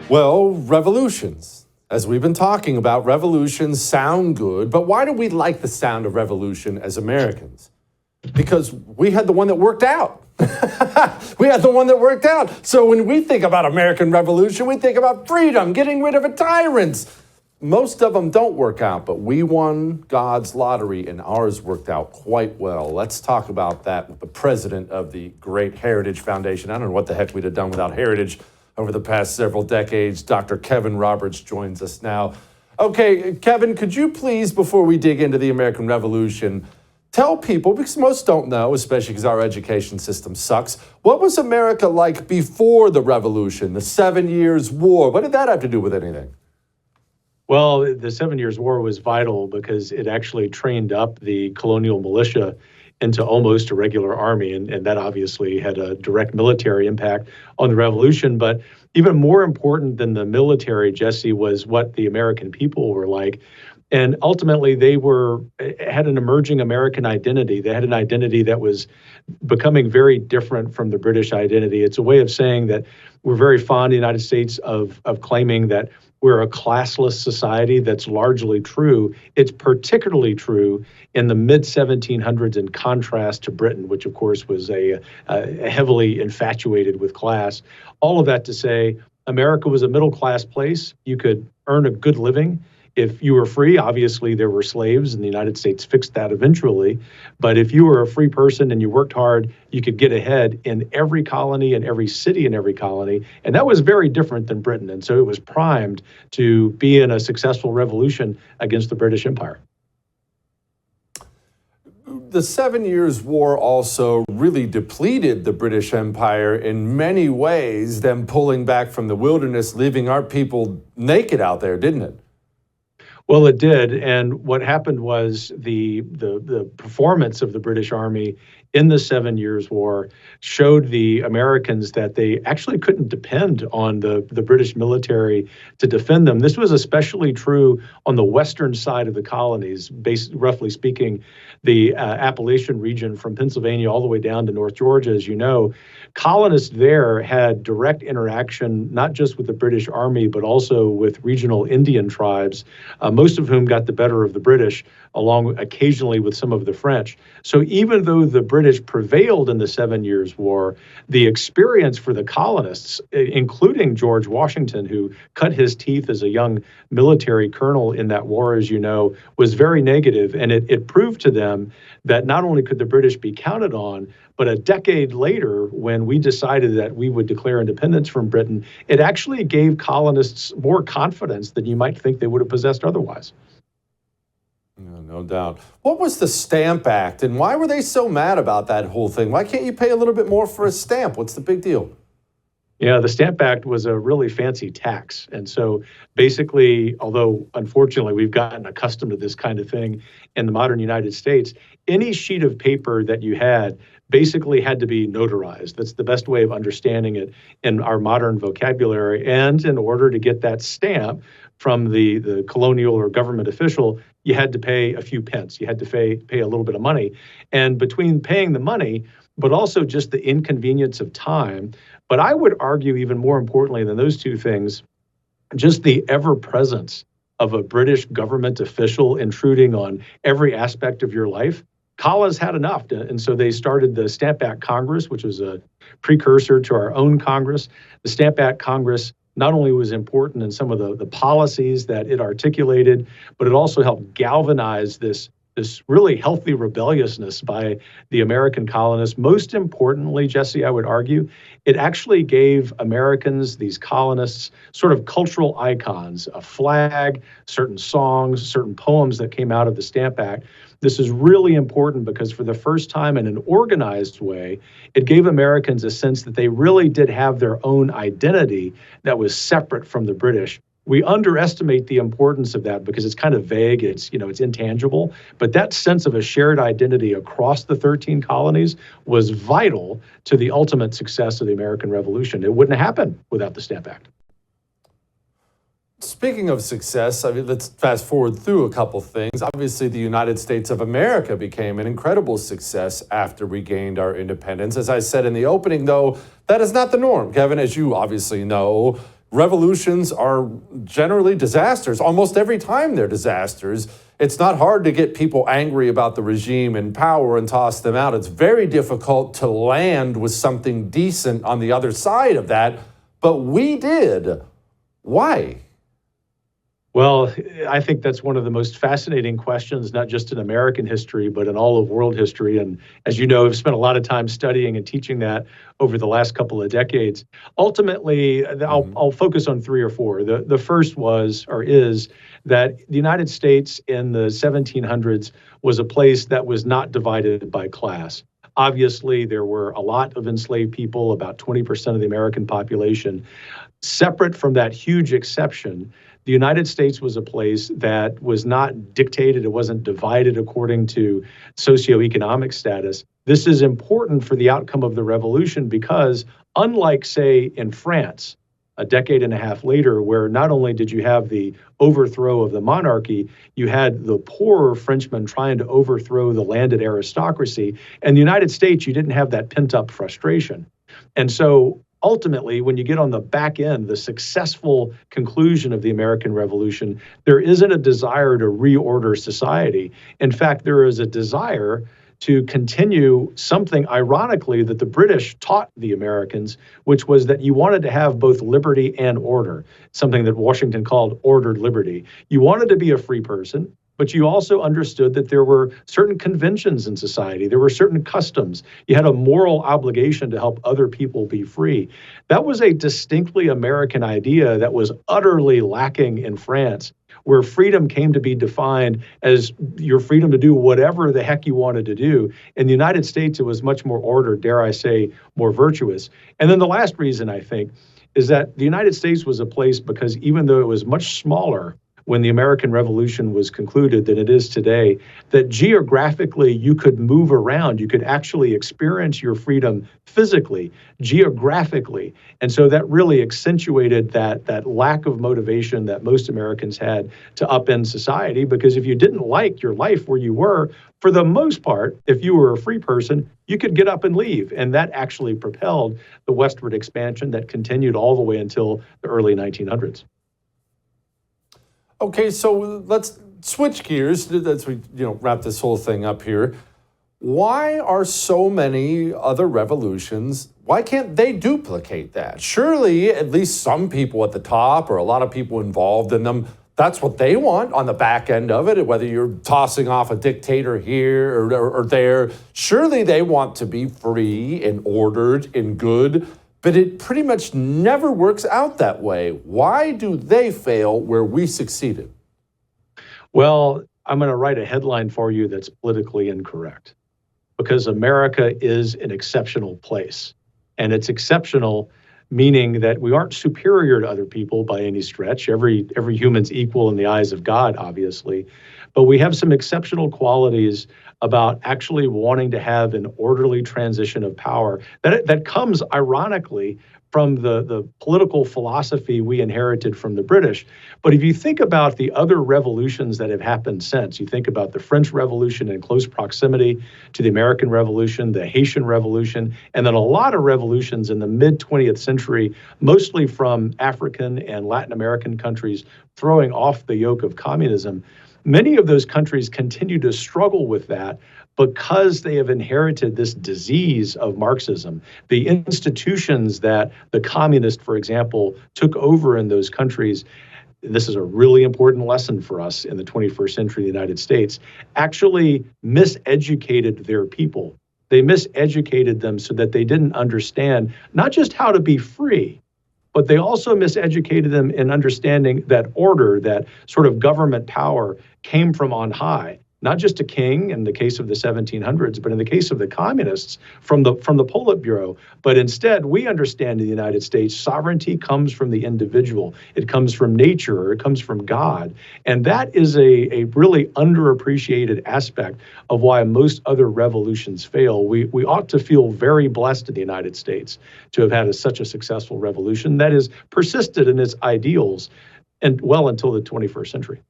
Well, revolutions. As we've been talking about, revolutions sound good, but why do we like the sound of revolution as Americans? Because we had the one that worked out. We had the one that worked out. So when we think about American Revolution, we think about freedom, getting rid of a tyrant. Most of them don't work out, but we won God's lottery and ours worked out quite well. Let's talk about that with the president of the Great Heritage Foundation. I don't know what the heck we'd have done without heritage over the past several decades. Dr. Kevin Roberts joins us now. Okay, Kevin, could you please, before we dig into the American Revolution, tell people, because most don't know, especially because our education system sucks, what was America like before the Revolution, the 7 Years' War? What did that have to do with anything? Well, the 7 Years' War was vital because it actually trained up the colonial militia into almost a regular army, and that obviously had a direct military impact on the revolution. But even more important than the military, Jesse, was what the American people were like. And ultimately, they had an emerging American identity. They had an identity that was becoming very different from the British identity. It's a way of saying that we're very fond in the United States of claiming that we're a classless society. That's largely true. It's particularly true in the mid-1700s in contrast to Britain, which of course was a heavily infatuated with class. All of that to say, America was a middle-class place. You could earn a good living. If you were free, obviously there were slaves, and the United States fixed that eventually. But if you were a free person and you worked hard, you could get ahead in every colony and every city in every colony. And that was very different than Britain. And so it was primed to be in a successful revolution against the British Empire. The 7 Years' War also really depleted the British Empire in many ways, them pulling back from the wilderness, leaving our people naked out there, didn't it? Well, it did. And what happened was the performance of the British Army in the 7 Years' War showed the Americans that they actually couldn't depend on the British military to defend them. This was especially true on the western side of the colonies, roughly speaking, the Appalachian region from Pennsylvania all the way down to North Georgia, as you know. Colonists there had direct interaction, not just with the British Army, but also with regional Indian tribes, most of whom got the better of the British, along occasionally with some of the French. So even though the British prevailed in the 7 Years' War, the experience for the colonists, including George Washington, who cut his teeth as a young military colonel in that war, as you know, was very negative. And it proved to them that not only could the British be counted on, but a decade later, when we decided that we would declare independence from Britain, it actually gave colonists more confidence than you might think they would have possessed otherwise. No doubt. What was the Stamp Act, and why were they so mad about that whole thing? Why can't you pay a little bit more for a stamp? What's the big deal? Yeah, the Stamp Act was a really fancy tax. And so basically, although unfortunately we've gotten accustomed to this kind of thing in the modern United States, any sheet of paper that you had basically had to be notarized. That's the best way of understanding it in our modern vocabulary. And in order to get that stamp from the colonial or government official, you had to pay a few pence. You had to pay a little bit of money. And between paying the money, but also just the inconvenience of time, but I would argue even more importantly than those two things, just the ever-presence of a British government official intruding on every aspect of your life. Colonists had enough, and so they started the Stamp Act Congress, which was a precursor to our own Congress. The Stamp Act Congress not only was important in some of the policies that it articulated, but it also helped galvanize this really healthy rebelliousness by the American colonists. Most importantly, Jesse, I would argue, it actually gave Americans, these colonists, sort of cultural icons, a flag, certain songs, certain poems that came out of the Stamp Act. This is really important because for the first time in an organized way, it gave Americans a sense that they really did have their own identity that was separate from the British. We underestimate the importance of that because it's kind of vague, it's intangible, but that sense of a shared identity across the 13 colonies was vital to the ultimate success of the American Revolution. It wouldn't happen without the Stamp Act. Speaking of success, let's fast forward through a couple things. Obviously, the United States of America became an incredible success after we gained our independence. As I said in the opening, though, that is not the norm. Kevin, as you obviously know, revolutions are generally disasters. Almost every time they're disasters. It's not hard to get people angry about the regime in power and toss them out. It's very difficult to land with something decent on the other side of that. But we did. Why? Well, I think that's one of the most fascinating questions, not just in American history, but in all of world history. And as you know, I've spent a lot of time studying and teaching that over the last couple of decades. Ultimately, I'll focus on three or four. The first was, or is, that the United States in the 1700s was a place that was not divided by class. Obviously, there were a lot of enslaved people, about 20% of the American population. Separate from that huge exception, the United States was a place that was not dictated, it wasn't divided according to socioeconomic status. This is important for the outcome of the revolution because, unlike, say, in France, a decade and a half later, where not only did you have the overthrow of the monarchy, you had the poorer Frenchmen trying to overthrow the landed aristocracy. In the United States, you didn't have that pent-up frustration. And so ultimately, when you get on the back end, the successful conclusion of the American Revolution, there isn't a desire to reorder society. In fact, there is a desire to continue something, ironically, that the British taught the Americans, which was that you wanted to have both liberty and order, something that Washington called ordered liberty. You wanted to be a free person, but you also understood that there were certain conventions in society. There were certain customs. You had a moral obligation to help other people be free. That was a distinctly American idea that was utterly lacking in France, where freedom came to be defined as your freedom to do whatever the heck you wanted to do. In the United States, it was much more ordered, dare I say, more virtuous. And then the last reason, I think, is that the United States was a place because even though it was much smaller when the American Revolution was concluded than it is today, that geographically you could move around, you could actually experience your freedom physically, geographically. And so that really accentuated that lack of motivation that most Americans had to upend society, because if you didn't like your life where you were, for the most part, if you were a free person, you could get up and leave. And that actually propelled the westward expansion that continued all the way until the early 1900s. Okay, so let's switch gears as we wrap this whole thing up here. Why are so many other revolutions, why can't they duplicate that? Surely at least some people at the top or a lot of people involved in them, that's what they want on the back end of it, whether you're tossing off a dictator here or there. Surely they want to be free and ordered and good. But it pretty much never works out that way. Why do they fail where we succeeded? Well, I'm going to write a headline for you that's politically incorrect, because America is an exceptional place. And it's exceptional, meaning that we aren't superior to other people by any stretch. Every human's equal in the eyes of God, obviously. But we have some exceptional qualities about actually wanting to have an orderly transition of power that comes, ironically, from the political philosophy we inherited from the British. But if you think about the other revolutions that have happened since, you think about the French Revolution in close proximity to the American Revolution, the Haitian Revolution, and then a lot of revolutions in the mid-20th century, mostly from African and Latin American countries throwing off the yoke of communism. Many of those countries continue to struggle with that because they have inherited this disease of Marxism. The institutions that the communists, for example, took over in those countries, and this is a really important lesson for us in the 21st century in the United States, actually miseducated their people. They miseducated them so that they didn't understand not just how to be free, but they also miseducated them in understanding that order, that sort of government power came from on high, not just a king in the case of the 1700s, but in the case of the communists from the Politburo. But instead, we understand in the United States, sovereignty comes from the individual. It comes from nature, or it comes from God. And that is a really underappreciated aspect of why most other revolutions fail. We ought to feel very blessed in the United States to have had such a successful revolution that has persisted in its ideals and well until the 21st century.